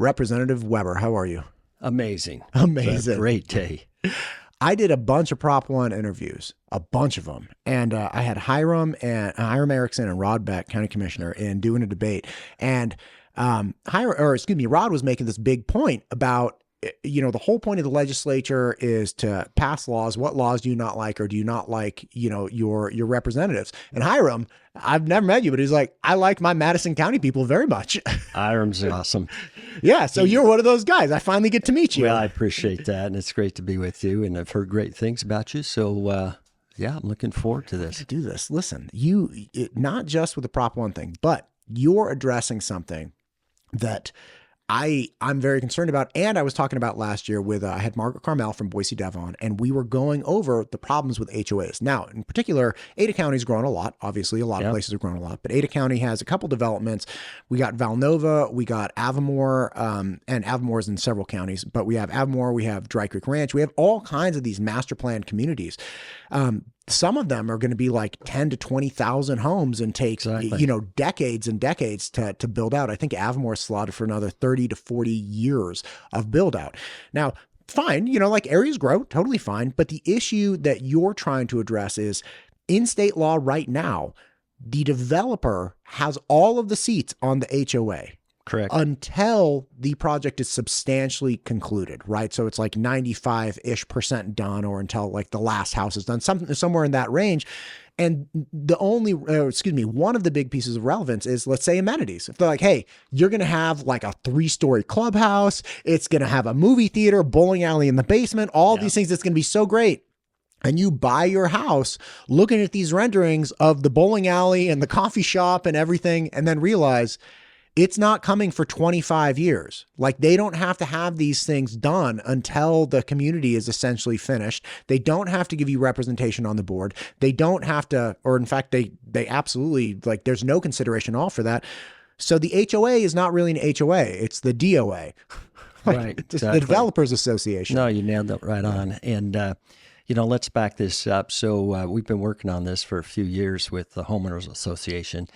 Representative Weber, how are you? Amazing. Amazing. It's a great day. I did a bunch of Prop 1 interviews, a bunch of them. And I had Hiram Erickson and Rod Beck, county commissioner, in doing a debate. And Rod was making this big point about, the whole point of the legislature is to pass laws. What laws do you not like, or do you not like, your representatives? And Hiram, I've never met you, but he's like, I like my Madison County people very much. Hiram's awesome. Yeah. So you're one of those guys. I finally get to meet you. Well, I appreciate that. And it's great to be with you. And I've heard great things about you. So, yeah, I'm looking forward to this. Do this. Listen, not just with the Prop 1 thing, but you're addressing something that I'm very concerned about. And I was talking about last year with, I had Margaret Carmel from Boise, Devon, and we were going over the problems with HOAs. Now, in particular, Ada County's grown a lot. Obviously, a lot of places have grown a lot, but Ada County has a couple developments. We got Valnova, we got Avamore, and Avamore's in several counties, but we have Avamore, we have Dry Creek Ranch. We have all kinds of these master planned communities. Some of them are going to be like 10 to 20,000 homes and take, decades and decades to build out. I think Avamore slotted for another 30 to 40 years of build out. Now, fine, like areas grow, totally fine. But the issue that you're trying to address is in state law right now, the developer has all of the seats on the HOA. Correct. Until the project is substantially concluded, right? So it's like 95-ish% done, or until like the last house is done, somewhere in that range. And one of the big pieces of relevance is, let's say, amenities. If they're like, hey, you're going to have like a 3-story clubhouse, it's going to have a movie theater, bowling alley in the basement, all these things, it's going to be so great. And you buy your house looking at these renderings of the bowling alley and the coffee shop and everything, and then realize it's not coming for 25 years. Like, they don't have to have these things done until the community is essentially finished. They don't have to give you representation on the board. They don't have to, or in fact, they absolutely, like, there's no consideration at all for that. So the HOA is not really an HOA. It's the DOA. Right. The Exactly. Developers Association. No, you nailed it right on. And, let's back this up. So we've been working on this for a few years with the Homeowners Association.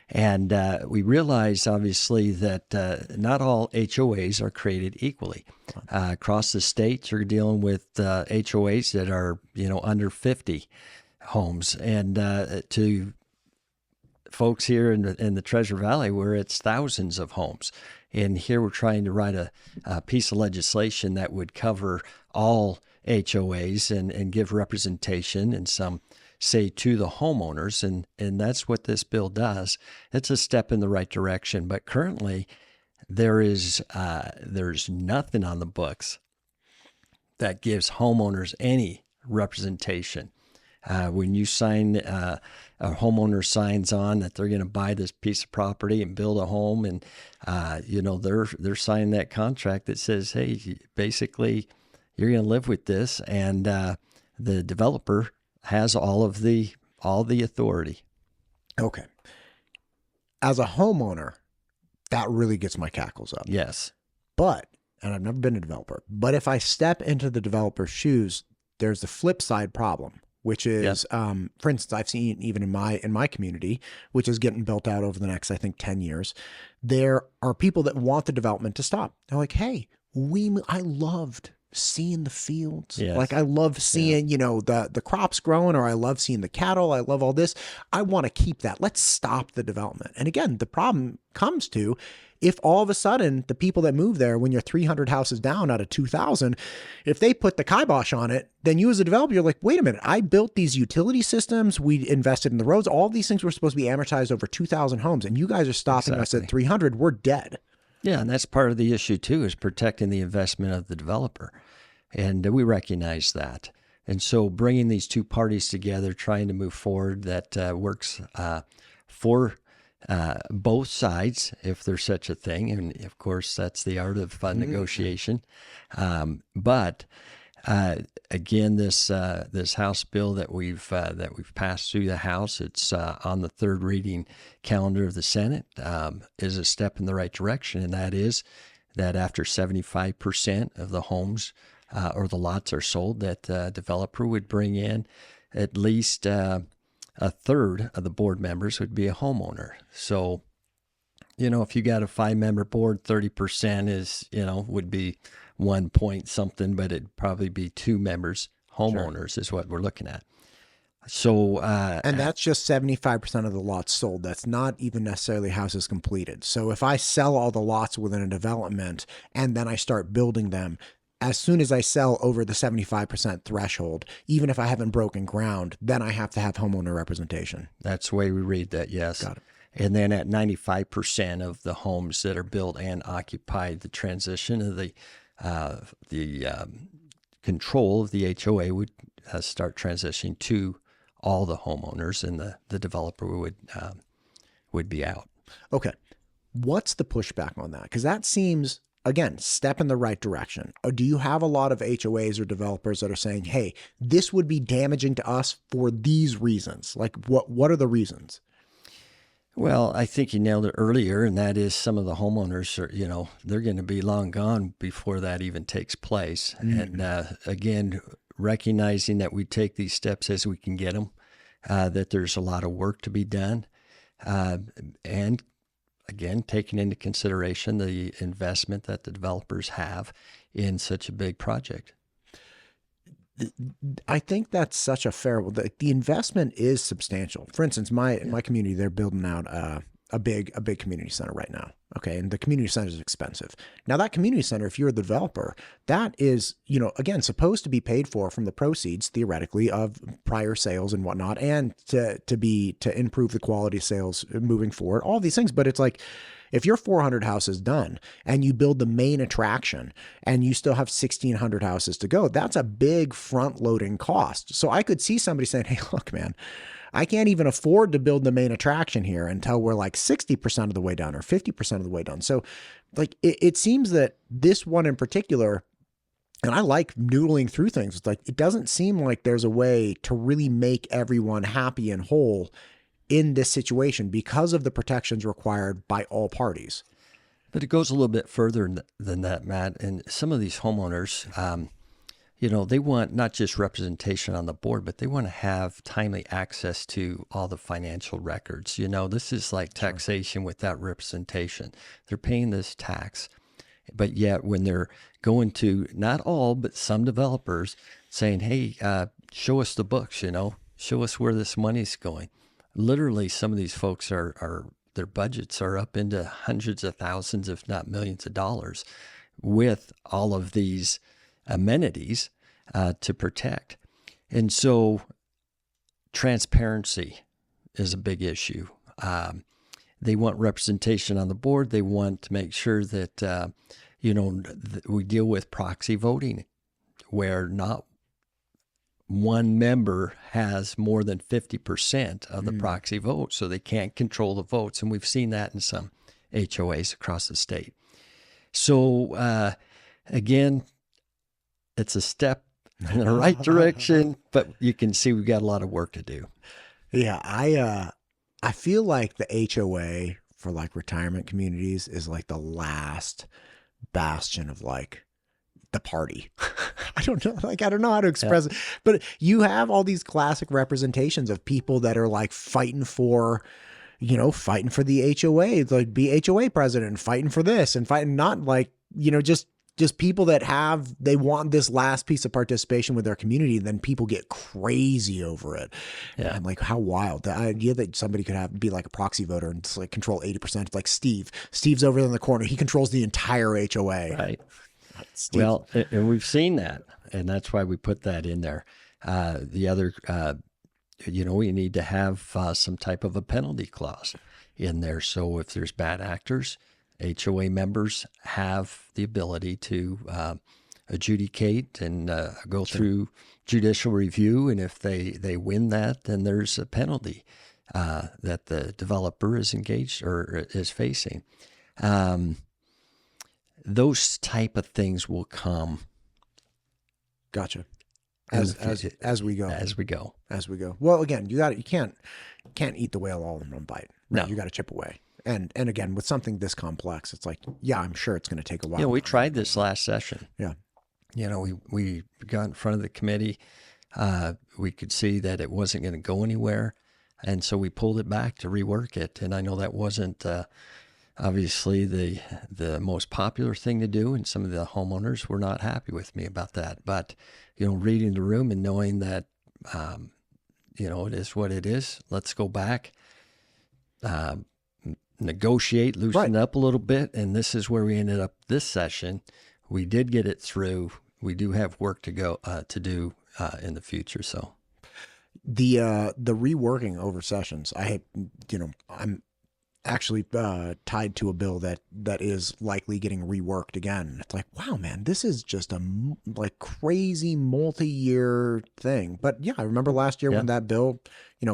And we realize, obviously, that not all HOAs are created equally. Across the state, you're dealing with HOAs that are, under 50 homes. And to folks here in the Treasure Valley, where it's thousands of homes. And here we're trying to write a piece of legislation that would cover all HOAs and give representation and some say to the homeowners, and that's what this bill does. It's a step in the right direction, but currently there's nothing on the books that gives homeowners any representation. When you sign, a homeowner signs on that they're going to buy this piece of property and build a home, and they're signing that contract that says, hey, basically you're going to live with this, and the developer has all the authority. Okay. As a homeowner, that really gets my cackles up. Yes. But, and I've never been a developer, but if I step into the developer's shoes, there's the flip side problem, which is, for instance, I've seen even in my community, which is getting built out over the next, I think, 10 years, there are people that want the development to stop. They're like, hey, I loved seeing the fields. Yes. Like, I love seeing, the crops growing, or I love seeing the cattle. I love all this. I want to keep that. Let's stop the development. And again, the problem comes to, if all of a sudden the people that move there, when you're 300 houses down out of 2,000, if they put the kibosh on it, then you as a developer, you're like, wait a minute, I built these utility systems. We invested in the roads. All these things were supposed to be amortized over 2,000 homes. And you guys are stopping us at 300. We're dead. Yeah, and that's part of the issue, too, is protecting the investment of the developer. And we recognize that. And so bringing these two parties together, trying to move forward, that works for both sides, if there's such a thing. And, of course, that's the art of negotiation. But again, this House bill that we've passed through the House, it's on the third reading calendar of the Senate, is a step in the right direction, and that is that after 75% of the homes or the lots are sold, that developer would bring in at least a third of the board members would be a homeowner. So if you got a 5-member board, 30% is, would be 1 point something, but it'd probably be 2 members. Homeowners is what we're looking at. So, and that's just 75% of the lots sold. That's not even necessarily houses completed. So if I sell all the lots within a development and then I start building them, as soon as I sell over the 75% threshold, even if I haven't broken ground, then I have to have homeowner representation. That's the way we read that, yes. Got it. And then at 95% of the homes that are built and occupied, the transition of the control of the HOA would start transitioning to all the homeowners, and the developer would be out. Okay. What's the pushback on that? Because that seems, again, step in the right direction. Or do you have a lot of HOAs or developers that are saying, hey, this would be damaging to us for these reasons? Like, what are the reasons? Well, I think you nailed it earlier, and that is some of the homeowners are, they're going to be long gone before that even takes place. And again, recognizing that we take these steps as we can get them, that there's a lot of work to be done, and again, taking into consideration the investment that the developers have in such a big project. I think that's such a fair. The investment is substantial. For instance, my community, they're building out a big community center right now. Okay, and the community center is expensive. Now that community center, if you're the developer, that is, again, supposed to be paid for from the proceeds theoretically of prior sales and whatnot, and to improve the quality of sales moving forward. All these things, but it's like, if you're 400 houses done and you build the main attraction and you still have 1,600 houses to go, that's a big front-loading cost. So I could see somebody saying, hey, look, man, I can't even afford to build the main attraction here until we're like 60% of the way done or 50% of the way done. So like it seems that this one in particular, and I like noodling through things, it's like it doesn't seem like there's a way to really make everyone happy and whole in this situation because of the protections required by all parties. But it goes a little bit further than that, Matt. And some of these homeowners, they want not just representation on the board, but they want to have timely access to all the financial records. This is like taxation without representation. They're paying this tax, but yet when they're going to, not all, but some developers saying, hey, show us the books, show us where this money's going. Literally, some of these folks their budgets are up into hundreds of thousands, if not millions of dollars, with all of these amenities to protect. And so transparency is a big issue. They want representation on the board. They want to make sure that, we deal with proxy voting, where not one member has more than 50% of the proxy vote, so they can't control the votes. And we've seen that in some HOAs across the state. So, again, it's a step in the right direction, but you can see we've got a lot of work to do. Yeah, I feel like the HOA for like retirement communities is like the last bastion of like the party. I don't know how to express it, but you have all these classic representations of people that are like fighting for the HOA, like be HOA president, fighting for this and fighting, not like, just people that they want this last piece of participation with their community. And then people get crazy over it. Yeah. And like, how wild the idea that somebody could be like a proxy voter and just like control 80%, like Steve's over there in the corner. He controls the entire HOA. Right. Steve. Well, and we've seen that, and that's why we put that in there. The other, we need to have some type of a penalty clause in there. So if there's bad actors, HOA members have the ability to adjudicate and go through judicial review. And if they win that, then there's a penalty that the developer is engaged or is facing. Those type of things will come. Gotcha. As we go. Well, again, you can't eat the whale all in one bite. Right? No. You got to chip away. And again, with something this complex, it's like, yeah, I'm sure it's going to take a while. We tried this last session. Yeah. We got in front of the committee. We could see that it wasn't going to go anywhere. And so we pulled it back to rework it. And I know that wasn't obviously the most popular thing to do, and some of the homeowners were not happy with me about that. But, reading the room and knowing that, it is what it is. Let's go back, negotiate, loosen up a little bit. And this is where we ended up this session. We did get it through. We do have work to go to do in the future. So the reworking over sessions, I'm actually tied to a bill that is likely getting reworked again. It's like, wow, man, this is just a crazy multi-year thing. But yeah, I remember last year when that bill,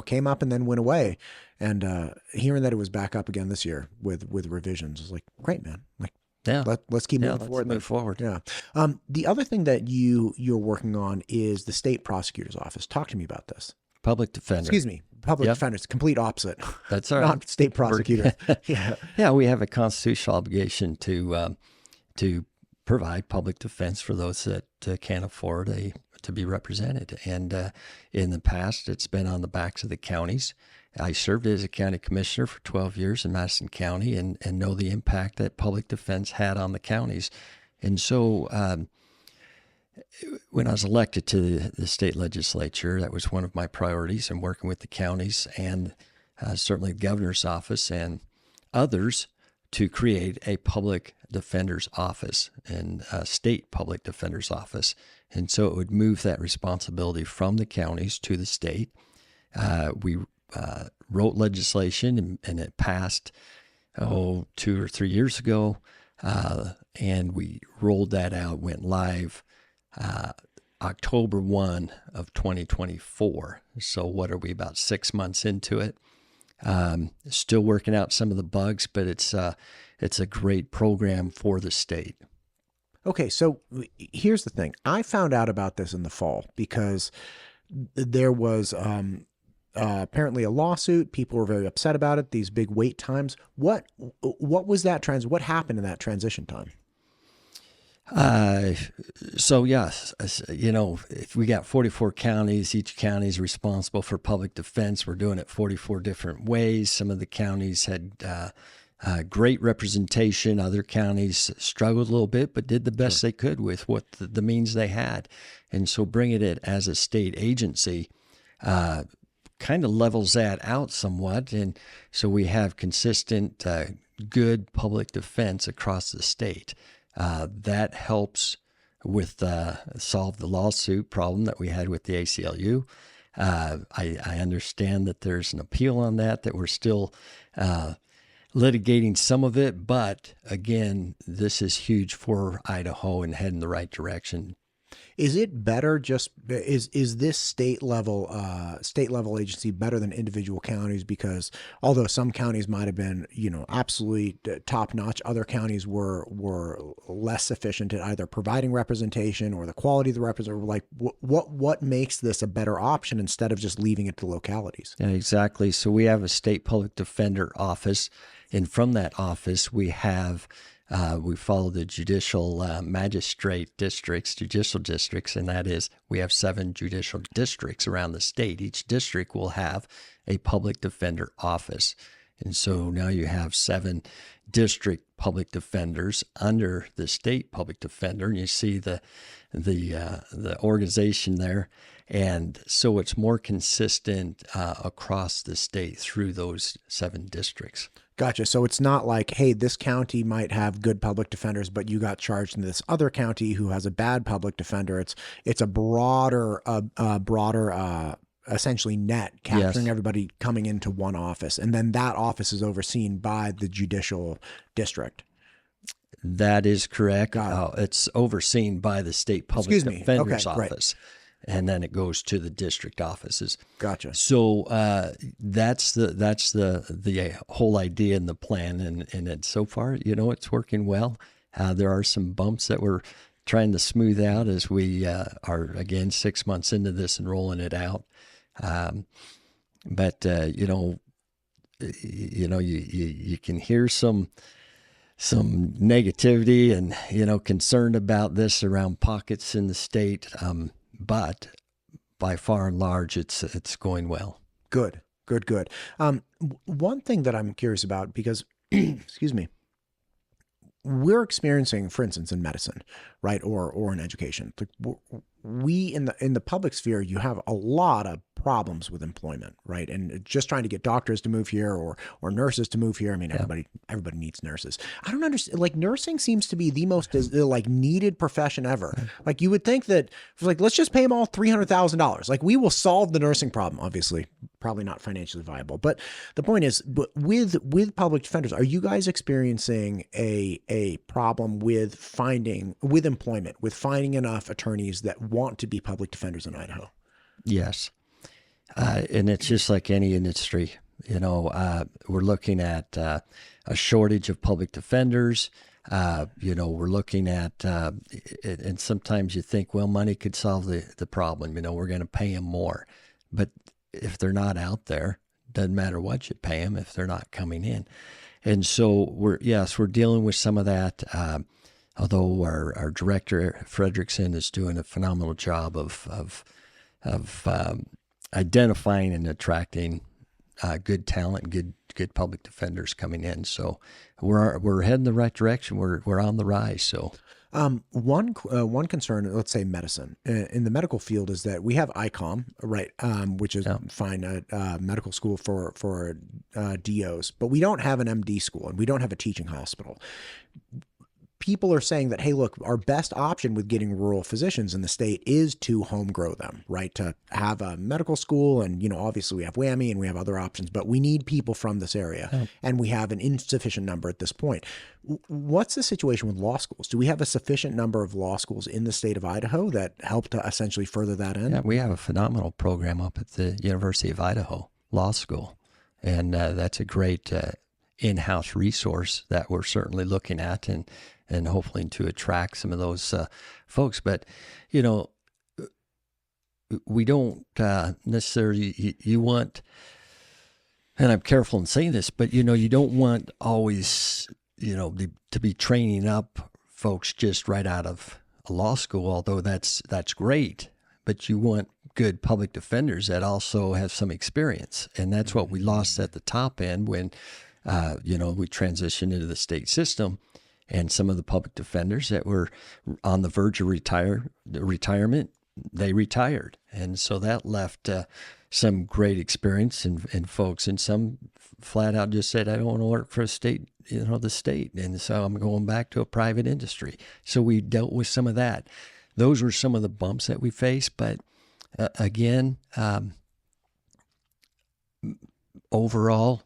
came up and then went away, and hearing that it was back up again this year with revisions is like, great, man. Like, yeah, let's keep moving forward. Move forward. Yeah. The other thing that you're working on is the state prosecutor's office. Talk to me about this. Public defender. Excuse me. Public defenders, complete opposite. That's all right. Not state prosecutors. Yeah, we have a constitutional obligation to provide public defense for those that can't afford to be represented. And in the past, it's been on the backs of the counties. I served as a county commissioner for 12 years in Madison County and know the impact that public defense had on the counties. And so when I was elected to the state legislature, that was one of my priorities, and working with the counties and certainly the governor's office and others to create a public defender's office and a state public defender's office. And so it would move that responsibility from the counties to the state. We wrote legislation and it passed, 2 or 3 years ago, and we rolled that out, went live October 1 of 2024. So what are we, about 6 months into it? Still working out some of the bugs, but it's a great program for the state. Okay, so here's the thing. I found out about this in the fall because there was apparently a lawsuit. People were very upset about it. These big wait times. What was that what happened in that transition time? So yes, if we got 44 counties, each county is responsible for public defense. We're doing it 44 different ways. Some of the counties had great representation. Other counties struggled a little bit, but did the best they could with what the means they had. And so bringing it as a state agency kind of levels that out somewhat. And so we have consistent, good public defense across the state. That helps with solve the lawsuit problem that we had with the ACLU. I understand that there's an appeal on that we're still litigating some of it, but again, this is huge for Idaho and heading the right direction. Is it better is this state level agency better than individual counties? Because although some counties might have been, absolutely top notch, other counties were less efficient at either providing representation or the quality of the representation. Like what makes this a better option instead of just leaving it to localities? Yeah, exactly. So we have a state public defender office, and from that office we have we follow the judicial magistrate districts, judicial districts, and that is we have 7 judicial districts around the state. Each district will have a public defender office. And so now you have 7 district public defenders under the state public defender, and you see the organization there. And so it's more consistent across the state through those 7 districts. Gotcha. So it's not like, hey, this county might have good public defenders, but you got charged in this other county who has a bad public defender. It's a broader essentially net capturing everybody coming into one office. And then that office is overseen by the judicial district. That is correct. It's overseen by the state public defender's office. Right. And then it goes to the district offices. Gotcha. So that's the whole idea and the plan, and so far, it's working well. There are some bumps that we're trying to smooth out as we are again 6 months into this and rolling it out. But you can hear some negativity and concern about this around pockets in the state. But by far and large, it's going well. Good. One thing that I'm curious about, because excuse me, we're experiencing, for instance, in medicine, right, or in education, we in the public sphere, you have a lot of problems with employment, right, and just trying to get doctors to move here or nurses to move here. I mean, everybody needs nurses. I don't understand. Like, nursing seems to be the most like needed profession ever. Like, you would think that like, let's just pay them all $300,000. Like, we will solve the nursing problem. Obviously, probably not financially viable, but the point is, but with public defenders, are you guys experiencing a problem with employment, with finding enough attorneys that want to be public defenders in Idaho? Yes. And it's just like any industry, we're looking at a shortage of public defenders. We're looking at, and sometimes you think, well, money could solve the problem. We're going to pay them more. But if they're not out there, doesn't matter what you pay them if they're not coming in. And so we're dealing with some of that. Although our director, Fredrickson, is doing a phenomenal job of identifying and attracting good talent, good public defenders coming in. So we're heading the right direction. We're on the rise. So one concern, let's say medicine, in the medical field, is that we have ICOM, right, which is fine, medical school for DOs, but we don't have an MD school and we don't have a teaching hospital. People are saying that, hey, look, our best option with getting rural physicians in the state is to home grow them, right? To have a medical school. And, obviously we have WWAMI and we have other options, but we need people from this area. And we have an insufficient number at this point. What's the situation with law schools? Do we have a sufficient number of law schools in the state of Idaho that help to essentially further that end? Yeah, we have a phenomenal program up at the University of Idaho Law School. And that's a great in-house resource that we're certainly looking at and hopefully to attract some of those folks. But, we don't necessarily, you want, and I'm careful in saying this, but, you don't want always, to be training up folks just right out of a law school, although that's great. But you want good public defenders that also have some experience. And that's what we lost at the top end when, we transitioned into the state system. And some of the public defenders that were on the verge of retirement, they retired. And so that left some great experience in folks. And some flat out just said, I don't want to work for the state. And so I'm going back to a private industry. So we dealt with some of that. Those were some of the bumps that we faced. But again, overall,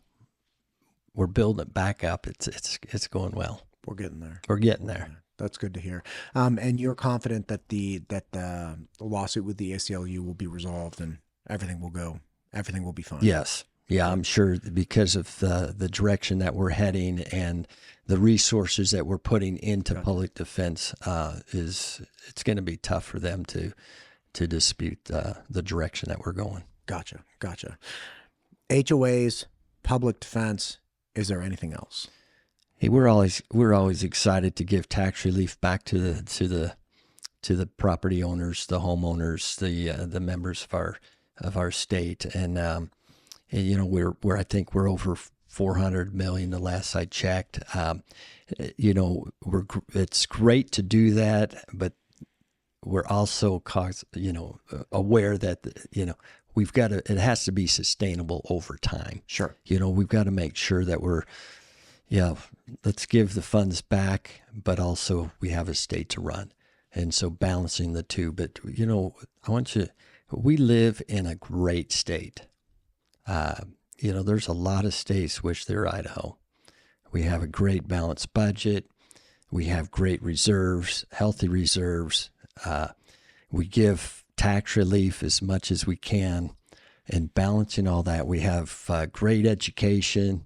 we're building it back up. It's going well. We're getting there. We're getting there. That's good to hear. And you're confident that the lawsuit with the ACLU will be resolved and everything will be fine. Yes. Yeah, I'm sure because of the direction that we're heading and the resources that we're putting into public defense it's going to be tough for them to dispute the direction that we're going. Gotcha. HOAs, public defense. Is there anything else? Hey, we're always excited to give tax relief back to the property owners, the homeowners, the members of our state, and I think we're over $400 million the last I checked. It's great to do that, but we're also aware that we've got to. It has to be sustainable over time. Sure. We've got to make sure that we're. Yeah, let's give the funds back, but also we have a state to run. And so balancing the two. But, we live in a great state. There's a lot of states wish they're Idaho. We have a great balanced budget. We have great reserves, healthy reserves. We give tax relief as much as we can. And balancing all that, we have great education.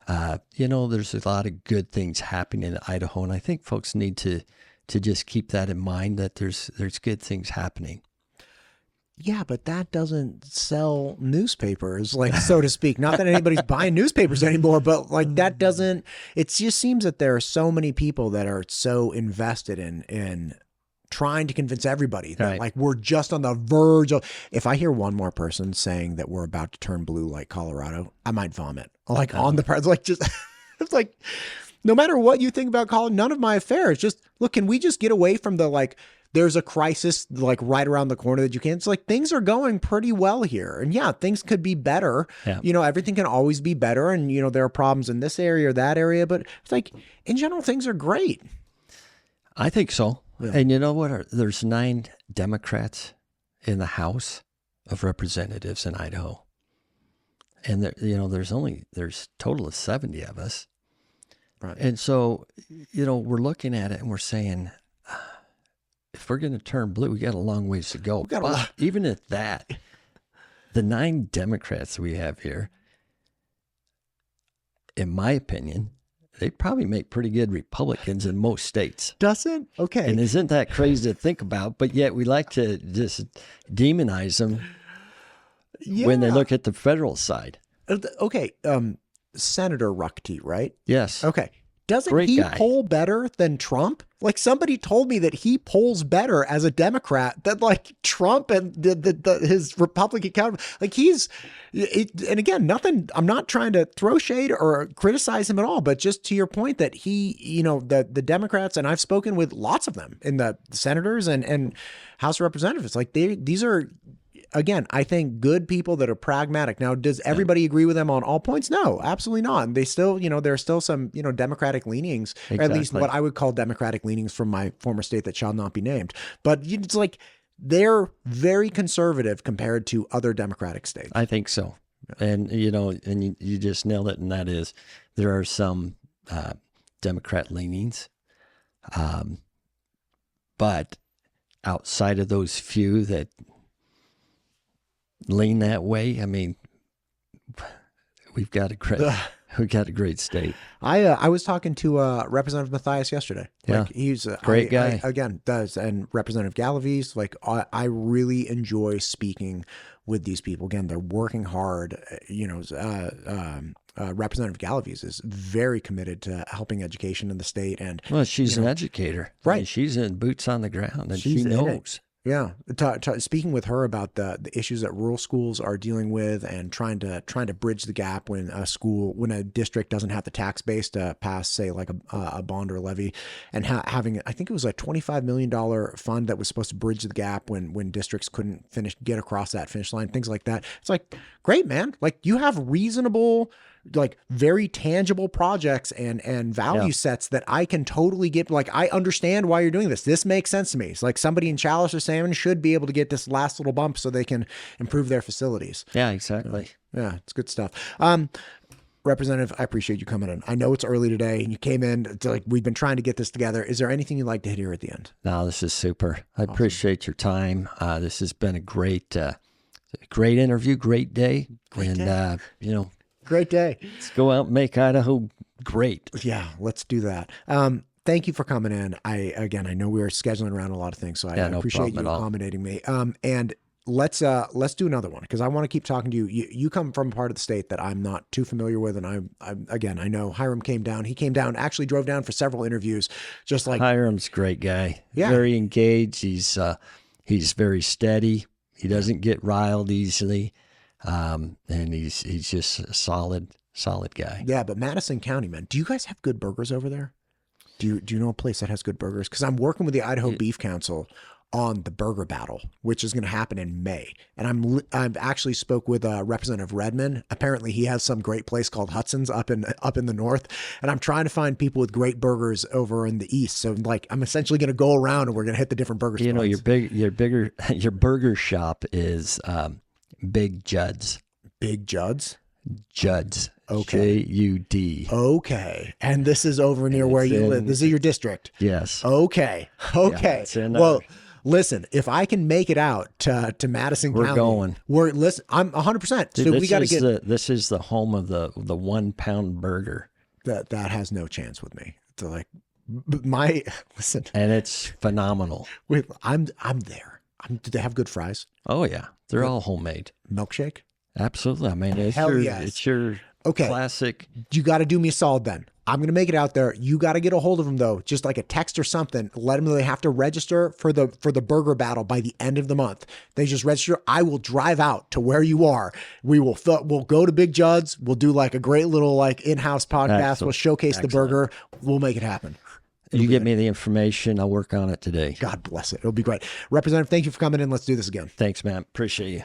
There's a lot of good things happening in Idaho, and I think folks need to just keep that in mind that there's good things happening. Yeah, but that doesn't sell newspapers, like, so to speak. Not that anybody's buying newspapers anymore, but like that doesn't. It just seems that there are so many people that are so invested in trying to convince everybody that like we're just on the verge of. If I hear one more person saying that we're about to turn blue like Colorado, I might vomit. Like on the part, like just It's like, no matter what you think about college, none of my affair. It's just, look, can we just get away from the like, there's a crisis like right around the corner that you can't. It's like things are going pretty well here. And yeah, things could be better. Yeah. You know, everything can always be better. And, you know, there are problems in this area or that area. But it's like, in general, things are great. I think so. Yeah. And you know what? There's 9 Democrats in the House of Representatives in Idaho. And there, you know, there's a total of 70 of us. Right. And so, you know, we're looking at it and we're saying, if we're going to turn blue, we got a long ways to go. But even at that, the 9 Democrats we have here, in my opinion, they probably make pretty good Republicans in most states. Doesn't? Okay. And isn't that crazy to think about? But yet we like to just demonize them when they look at the federal side. Okay. Senator Ruckty, right? Yes. Okay. Doesn't Great he guy. poll better than Trump? Like somebody told me that he polls better as a Democrat than like Trump and his Republican counterpart. Like and again, nothing, I'm not trying to throw shade or criticize him at all, but just to your point that he, you know, the Democrats, and I've spoken with lots of them in the senators and House of Representatives, like these are, again, I think good people that are pragmatic. Now, does everybody agree with them on all points? No, absolutely not. And they still, you know, there are still some, you know, Democratic leanings, or at least what I would call Democratic leanings from my former state that shall not be named. But it's like they're very conservative compared to other Democratic states. I think so. Yeah. And, you know, and you just nailed it. And that is, there are some Democrat leanings. But outside of those few that lean that way, I mean, we've got a great state. I was talking to Representative Mathias yesterday. Like, yeah, he's a great guy. And Representative Galaviz. Like I really enjoy speaking with these people. Again, they're working hard. You know, Representative Galaviz is very committed to helping education in the state. And well, she's an educator, right? I mean, she's in boots on the ground, and she knows. Yeah, speaking with her about the issues that rural schools are dealing with, and trying to bridge the gap when a district doesn't have the tax base to pass, say, like a bond or levy, and having, I think it was a $25 million fund that was supposed to bridge the gap when districts couldn't get across that finish line, things like that. It's like, great, man. Like, you have reasonable, like very tangible projects and value sets that I can totally get. Like, I understand why you're doing this. This makes sense to me. It's like somebody in Chalice or Salmon should be able to get this last little bump so they can improve their facilities. Yeah, exactly. Yeah, it's good stuff. Representative, I appreciate you coming in. I know it's early today and you came in to, like, we've been trying to get this together. Is there anything you'd like to hit here at the end? No, this is super. I appreciate your time. This has been a great interview, great day. You know, great day. Let's go out and make Idaho great. Yeah, let's do that. Thank you for coming in. I know we were scheduling around a lot of things, so I appreciate you accommodating me. And let's do another one, because I want to keep talking to you. You come from a part of the state that I'm not too familiar with, and I know Hiram came down. He came down, actually drove down for several interviews. Just like Hiram's a great guy. Yeah, very engaged. He's very steady. He doesn't get riled easily. And he's just a solid guy. Yeah, but Madison County, man, do you guys have good burgers over there? Do you know a place that has good burgers? Because I'm working with the Idaho Beef Council on the burger battle, which is going to happen in May. And I've actually spoke with Representative Redmond. Apparently, he has some great place called Hudson's up in the north. And I'm trying to find people with great burgers over in the east. So, like, I'm essentially going to go around and we're going to hit the different burger spots. You know, your burger shop is Big Judd's. Big Judd's? Judd's. Okay. J-U-D. Okay. And this is over near where you live. This is your district. Yes. Okay. Well, listen, if I can make it out to Madison County, we're going. I'm 100%. Dude, so we got to get. This is the home of the 1 pound burger. That has no chance with me. So, like, listen. And it's phenomenal. I'm there. Do they have good fries? Oh yeah, they're all homemade. Milkshake? Absolutely. I mean, it's your classic. You got to do me a solid then. I'm going to make it out there. You got to get a hold of them though. Just like a text or something. Let them know they have to register for the burger battle by the end of the month. They just register. I will drive out to where you are. We'll go to Big Judd's. We'll do like a great little like in-house podcast. Excellent. We'll showcase the burger. We'll make it happen. You get me the information. I'll work on it today. God bless it. It'll be great. Representative, thank you for coming in. Let's do this again. Thanks, man. Appreciate you.